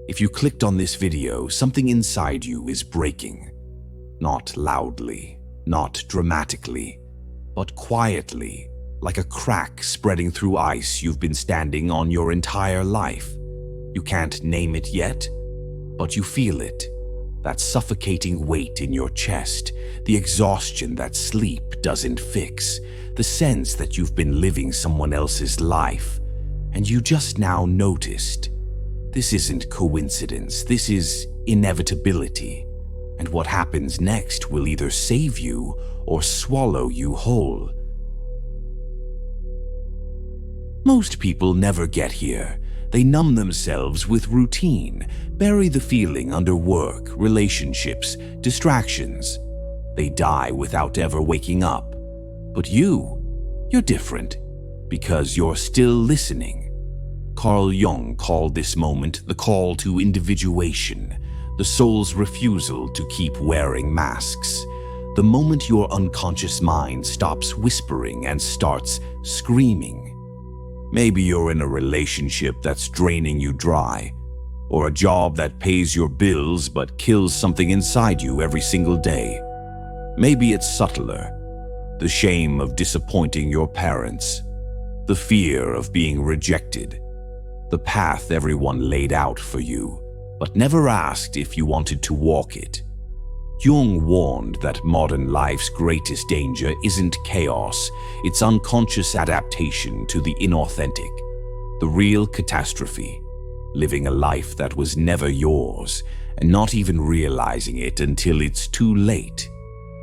If you clicked on this video, something inside you is breaking. Not loudly, not dramatically, but quietly, like a crack spreading through ice you've been standing on your entire life. You can't name it yet, but you feel it. That suffocating weight in your chest, the exhaustion that sleep doesn't fix, the sense that you've been living someone else's life, and you just now noticed. This isn't coincidence, this is inevitability, and what happens next will either save you or swallow you whole. Most people never get here. They numb themselves with routine, bury the feeling under work, relationships, distractions. They die without ever waking up. But you're different, because you're still listening. Carl Jung called this moment the call to individuation, the soul's refusal to keep wearing masks. The moment your unconscious mind stops whispering and starts screaming. Maybe you're in a relationship that's draining you dry, or a job that pays your bills but kills something inside you every single day. Maybe it's subtler. The shame of disappointing your parents, the fear of being rejected, the path everyone laid out for you, but never asked if you wanted to walk it. Jung warned that modern life's greatest danger isn't chaos, it's unconscious adaptation to the inauthentic, the real catastrophe, living a life that was never yours and not even realizing it until it's too late.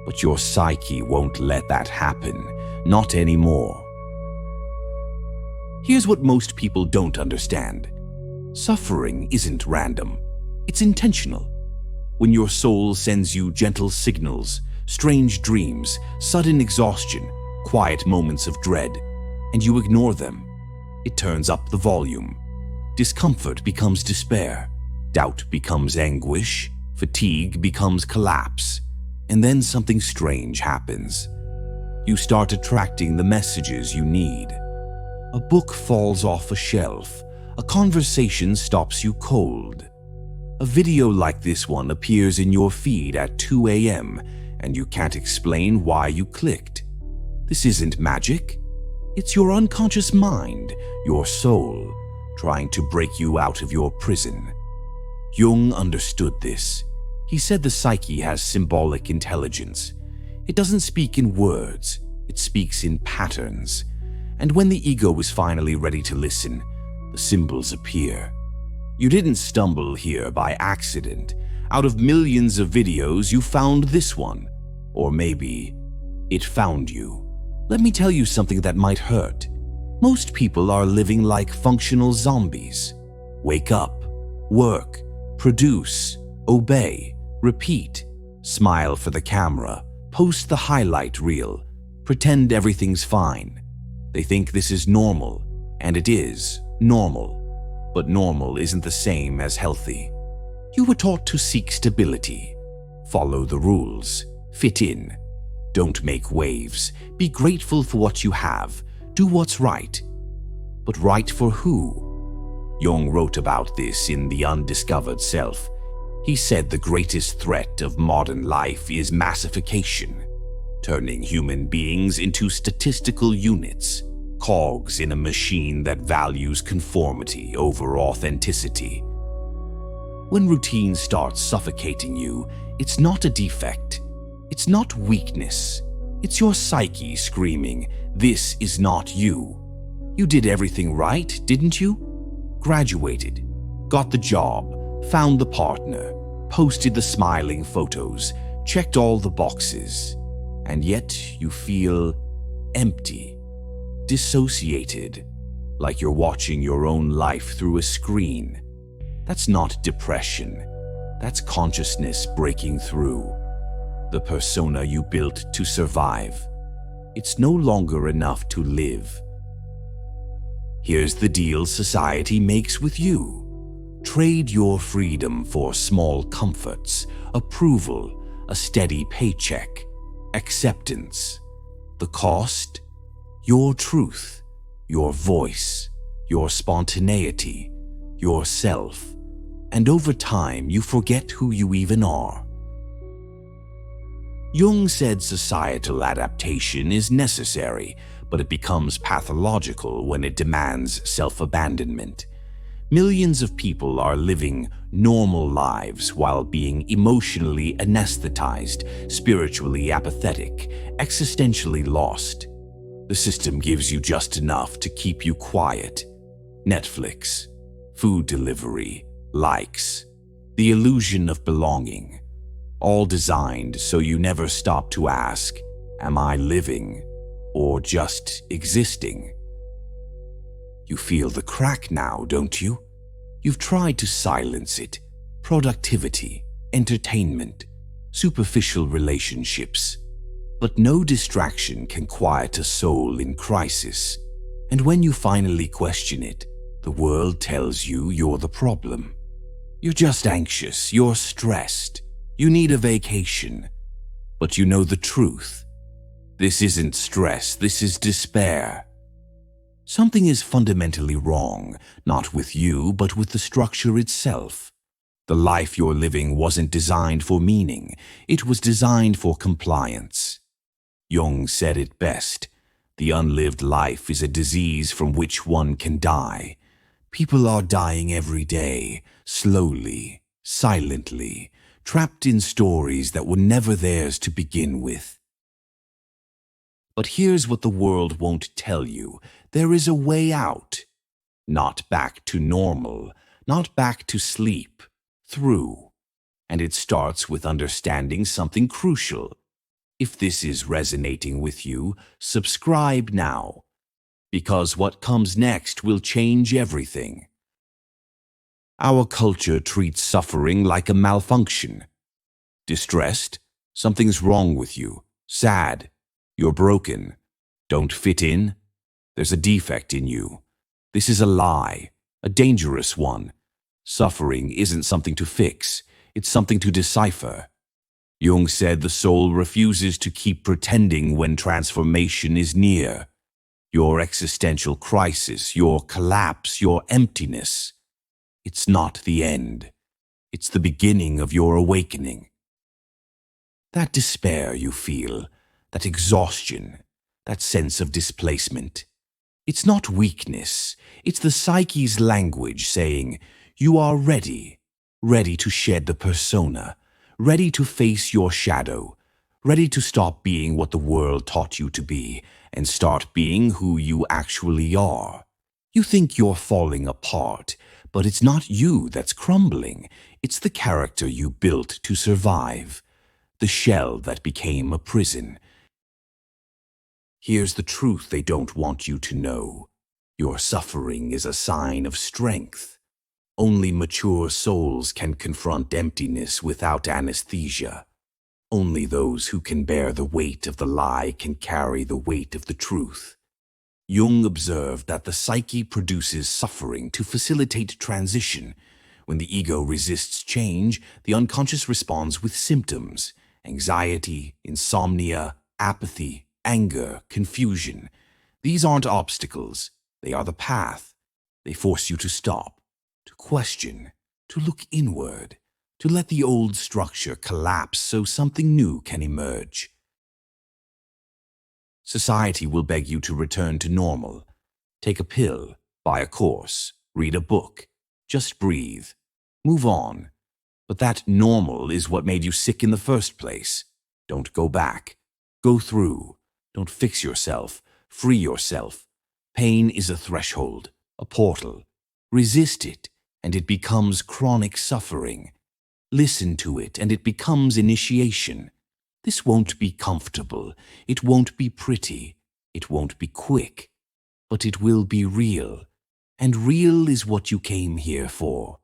But your psyche won't let that happen, not anymore. Here's what most people don't understand. Suffering isn't random, it's intentional. When your soul sends you gentle signals, strange dreams, sudden exhaustion, quiet moments of dread, and you ignore them, it turns up the volume. Discomfort becomes despair, doubt becomes anguish, fatigue becomes collapse, and then something strange happens. You start attracting the messages you need. A book falls off a shelf, a conversation stops you cold. A video like this one appears in your feed at 2 a.m. and you can't explain why you clicked. This isn't magic. It's your unconscious mind, your soul, trying to break you out of your prison. Jung understood this. He said the psyche has symbolic intelligence. It doesn't speak in words, it speaks in patterns. And when the ego is finally ready to listen, the symbols appear. You didn't stumble here by accident. Out of millions of videos, you found this one. Or maybe it found you. Let me tell you something that might hurt. Most people are living like functional zombies. Wake up, work, produce, obey, repeat, smile for the camera, post the highlight reel, pretend everything's fine. They think this is normal, and it is normal. But normal isn't the same as healthy. You were taught to seek stability, follow the rules, fit in. Don't make waves, be grateful for what you have, do what's right. But right for who? Jung wrote about this in The Undiscovered Self. He said the greatest threat of modern life is massification, turning human beings into statistical units. Cogs in a machine that values conformity over authenticity. When routine starts suffocating you, it's not a defect. It's not weakness. It's your psyche screaming, "This is not you." You did everything right, didn't you? Graduated, got the job, found the partner, posted the smiling photos, checked all the boxes, and yet you feel empty. Dissociated, like you're watching your own life through a screen. That's not depression. That's consciousness breaking through. The persona you built to survive. It's no longer enough to live. Here's the deal society makes with you. Trade your freedom for small comforts, approval, a steady paycheck, acceptance. The cost? Your truth, your voice, your spontaneity, yourself. and over time you forget who you even are. Jung said societal adaptation is necessary, but it becomes pathological when it demands self-abandonment. Millions of people are living normal lives while being emotionally anesthetized, spiritually apathetic, existentially lost. The system gives you just enough to keep you quiet. Netflix, food delivery, likes, the illusion of belonging, all designed so you never stop to ask, am I living or just existing? You feel the crack now, don't you? You've tried to silence it. Productivity, entertainment, superficial relationships. But no distraction can quiet a soul in crisis. And when you finally question it, the world tells you you're the problem. You're just anxious, you're stressed, you need a vacation. But you know the truth. This isn't stress, this is despair. Something is fundamentally wrong, not with you, but with the structure itself. The life you're living wasn't designed for meaning, it was designed for compliance. Jung said it best, the unlived life is a disease from which one can die. People are dying every day, slowly, silently, trapped in stories that were never theirs to begin with. But here's what the world won't tell you. There is a way out. Not back to normal, not back to sleep, through. And it starts with understanding something crucial. If this is resonating with you, subscribe now. Because what comes next will change everything. Our culture treats suffering like a malfunction. Distressed? Something's wrong with you. Sad? You're broken. Don't fit in? There's a defect in you. This is a lie, a dangerous one. Suffering isn't something to fix, it's something to decipher. Jung said the soul refuses to keep pretending when transformation is near. Your existential crisis, your collapse, your emptiness. It's not the end. It's the beginning of your awakening. That despair you feel, that exhaustion, that sense of displacement. It's not weakness, it's the psyche's language saying, you are ready, ready to shed the persona, ready to face your shadow, ready to stop being what the world taught you to be and start being who you actually are. You think you're falling apart, but it's not you that's crumbling, it's the character you built to survive, the shell that became a prison. Here's the truth they don't want you to know. Your suffering is a sign of strength. Only mature souls can confront emptiness without anesthesia. Only those who can bear the weight of the lie can carry the weight of the truth. Jung observed that the psyche produces suffering to facilitate transition. When the ego resists change, the unconscious responds with symptoms: anxiety, insomnia, apathy, anger, confusion. These aren't obstacles, they are the path. They force you to stop, to question, to look inward, to let the old structure collapse so something new can emerge. Society will beg you to return to normal. Take a pill, buy a course, read a book, just breathe, move on. But that normal is what made you sick in the first place. Don't go back. Go through. Don't fix yourself. Free yourself. Pain is a threshold, a portal. Resist it, and it becomes chronic suffering. Listen to it, and it becomes initiation. This won't be comfortable. It won't be pretty. It won't be quick. But it will be real. And real is what you came here for.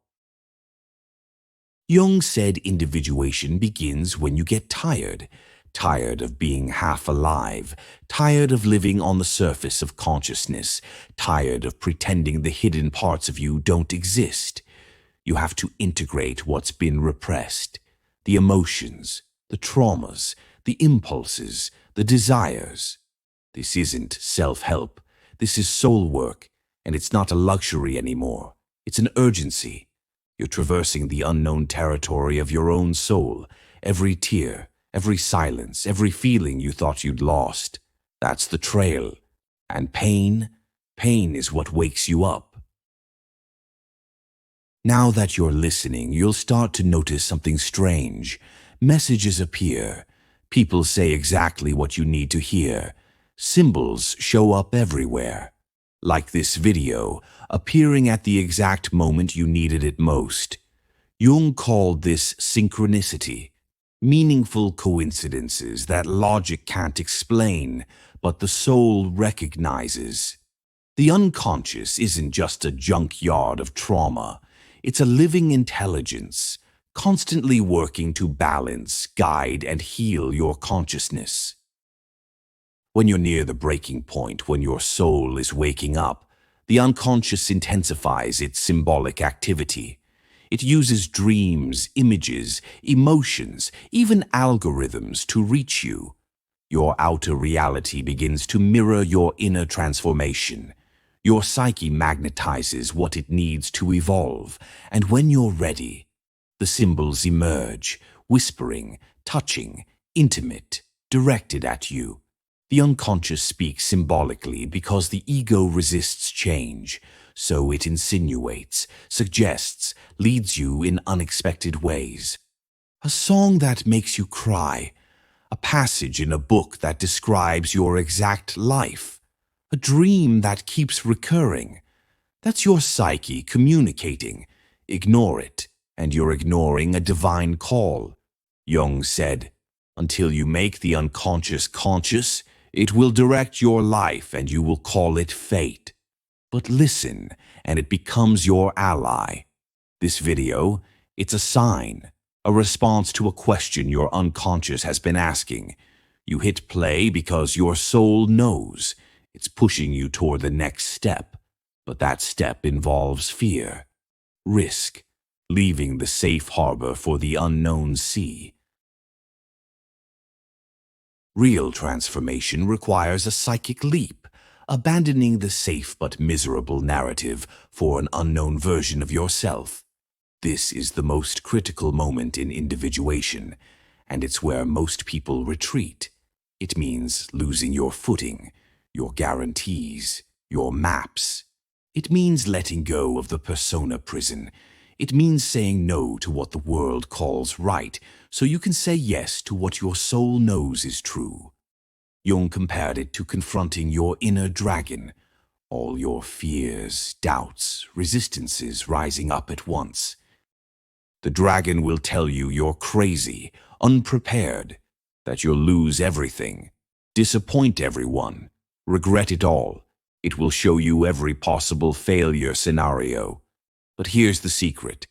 Jung said individuation begins when you get tired. Tired of being half alive, tired of living on the surface of consciousness, tired of pretending the hidden parts of you don't exist. You have to integrate what's been repressed, the emotions, the traumas, the impulses, the desires. This isn't self-help, this is soul work, and it's not a luxury anymore. It's an urgency. You're traversing the unknown territory of your own soul. Every tear, every silence, every feeling you thought you'd lost. That's the trail. And pain is what wakes you up. Now that you're listening, you'll start to notice something strange. Messages appear. People say exactly what you need to hear. Symbols show up everywhere. Like this video, appearing at the exact moment you needed it most. Jung called this synchronicity. Meaningful coincidences that logic can't explain, but the soul recognizes. The unconscious isn't just a junkyard of trauma. It's a living intelligence, constantly working to balance, guide, and heal your consciousness. When you're near the breaking point, when your soul is waking up, the unconscious intensifies its symbolic activity. It uses dreams, images, emotions, even algorithms to reach you. Your outer reality begins to mirror your inner transformation. Your psyche magnetizes what it needs to evolve, and when you're ready, the symbols emerge, whispering, touching, intimate, directed at you. The unconscious speaks symbolically because the ego resists change, so it insinuates, suggests, leads you in unexpected ways. A song that makes you cry, a passage in a book that describes your exact life. A dream that keeps recurring. That's your psyche communicating. Ignore it, and you're ignoring a divine call. Jung said, until you make the unconscious conscious, it will direct your life and you will call it fate. But listen, and it becomes your ally. This video, it's a sign, a response to a question your unconscious has been asking. You hit play because your soul knows. It's pushing you toward the next step, but that step involves fear, risk, leaving the safe harbor for the unknown sea. Real transformation requires a psychic leap, abandoning the safe but miserable narrative for an unknown version of yourself. This is the most critical moment in individuation, and it's where most people retreat. It means losing your footing, your guarantees, your maps. It means letting go of the persona prison. It means saying no to what the world calls right, so you can say yes to what your soul knows is true. Jung compared it to confronting your inner dragon, all your fears, doubts, resistances rising up at once. The dragon will tell you you're crazy, unprepared, that you'll lose everything, disappoint everyone, regret it all. It will show you every possible failure scenario. But here's the secret.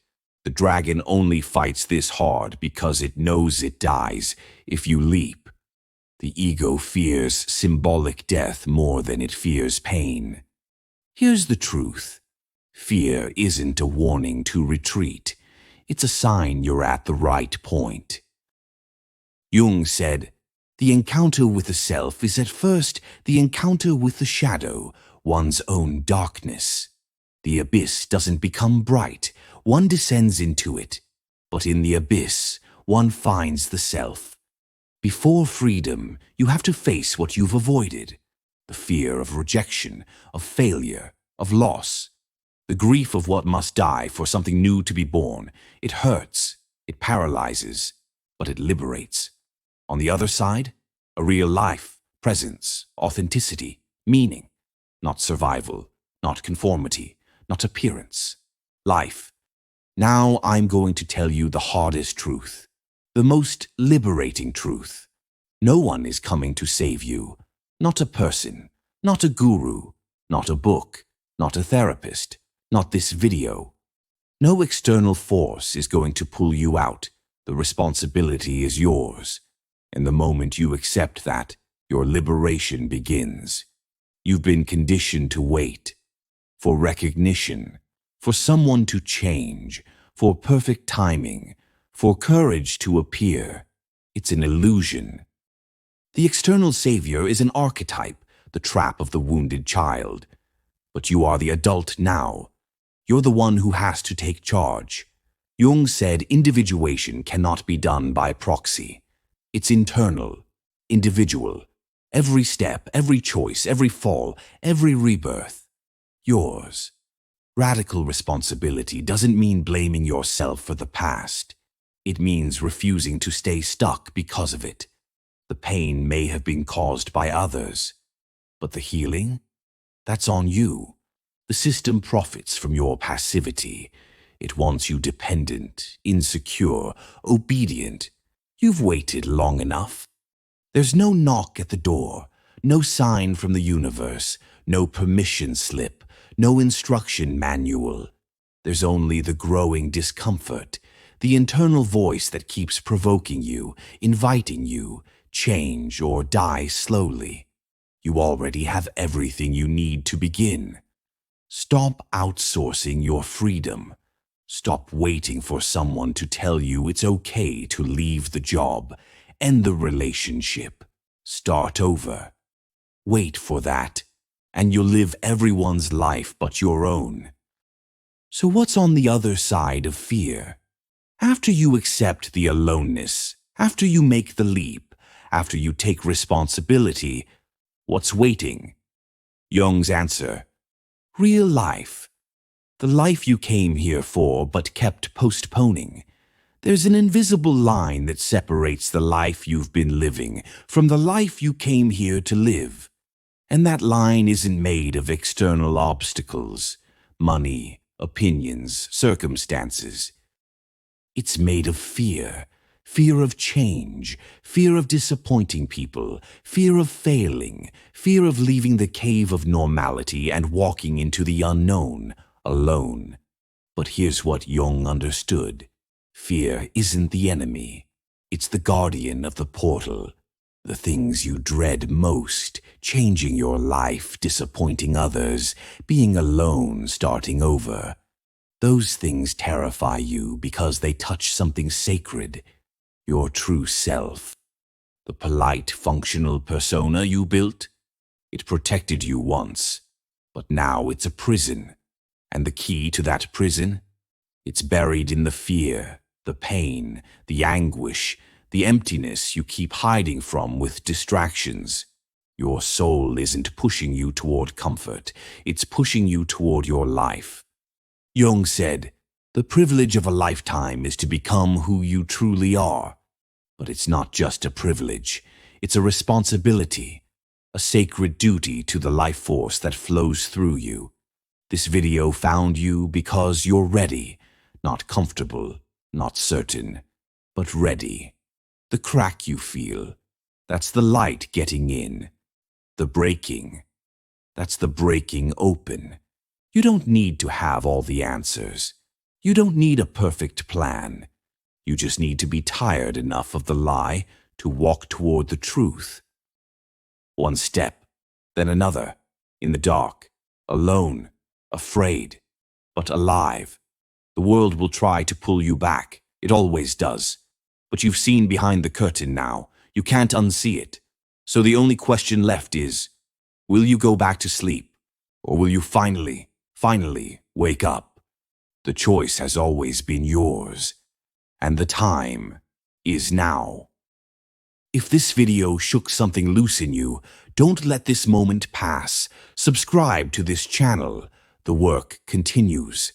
The dragon only fights this hard because it knows it dies if you leap. The ego fears symbolic death more than it fears pain. Here's the truth. Fear isn't a warning to retreat. It's a sign you're at the right point. Jung said, the encounter with the self is at first the encounter with the shadow, one's own darkness. The abyss doesn't become bright, one descends into it. But in the abyss, one finds the self. Before freedom, you have to face what you've avoided. The fear of rejection, of failure, of loss. The grief of what must die for something new to be born. It hurts, it paralyzes, but it liberates. On the other side, a real life, presence, authenticity, meaning. Not survival, not conformity, not appearance. Life. Now I'm going to tell you the hardest truth, the most liberating truth. No one is coming to save you. Not a person, not a guru, not a book, not a therapist, not this video. No external force is going to pull you out. The responsibility is yours. And the moment you accept that, your liberation begins. You've been conditioned to wait. For recognition. For someone to change. For perfect timing. For courage to appear. It's an illusion. The external savior is an archetype, the trap of the wounded child. But you are the adult now. You're the one who has to take charge. Jung said individuation cannot be done by proxy. It's internal, individual. Every step, every choice, every fall, every rebirth. Yours. Radical responsibility doesn't mean blaming yourself for the past. It means refusing to stay stuck because of it. The pain may have been caused by others, but the healing? That's on you. The system profits from your passivity. It wants you dependent, insecure, obedient. You've waited long enough. There's no knock at the door, no sign from the universe, no permission slip, no instruction manual. There's only the growing discomfort, the internal voice that keeps provoking you, inviting you, change or die slowly. You already have everything you need to begin. Stop outsourcing your freedom. Stop waiting for someone to tell you it's okay to leave the job, end the relationship, start over. Wait for that, and you'll live everyone's life but your own. So what's on the other side of fear? After you accept the aloneness, after you make the leap, after you take responsibility, what's waiting? Jung's answer: real life. The life you came here for but kept postponing. There's an invisible line that separates the life you've been living from the life you came here to live. And that line isn't made of external obstacles, money, opinions, circumstances. It's made of fear. Fear of change, fear of disappointing people, fear of failing, fear of leaving the cave of normality and walking into the unknown, alone. But here's what Jung understood. Fear isn't the enemy. It's the guardian of the portal. The things you dread most, changing your life, disappointing others, being alone, starting over. Those things terrify you because they touch something sacred. Your true self. The polite, functional persona you built. It protected you once, but now it's a prison. And the key to that prison? It's buried in the fear, the pain, the anguish, the emptiness you keep hiding from with distractions. Your soul isn't pushing you toward comfort. It's pushing you toward your life. Jung said, the privilege of a lifetime is to become who you truly are. But it's not just a privilege. It's a responsibility, a sacred duty to the life force that flows through you. This video found you because you're ready, not comfortable, not certain, but ready. The crack you feel, that's the light getting in. The breaking, that's the breaking open. You don't need to have all the answers. You don't need a perfect plan. You just need to be tired enough of the lie to walk toward the truth. One step, then another, in the dark, alone, afraid, but alive. The world will try to pull you back. It always does. But you've seen behind the curtain now. You can't unsee it. So the only question left is, will you go back to sleep? Or will you finally wake up? The choice has always been yours. And the time is now. If this video shook something loose in you, don't let this moment pass. Subscribe to this channel. The work continues.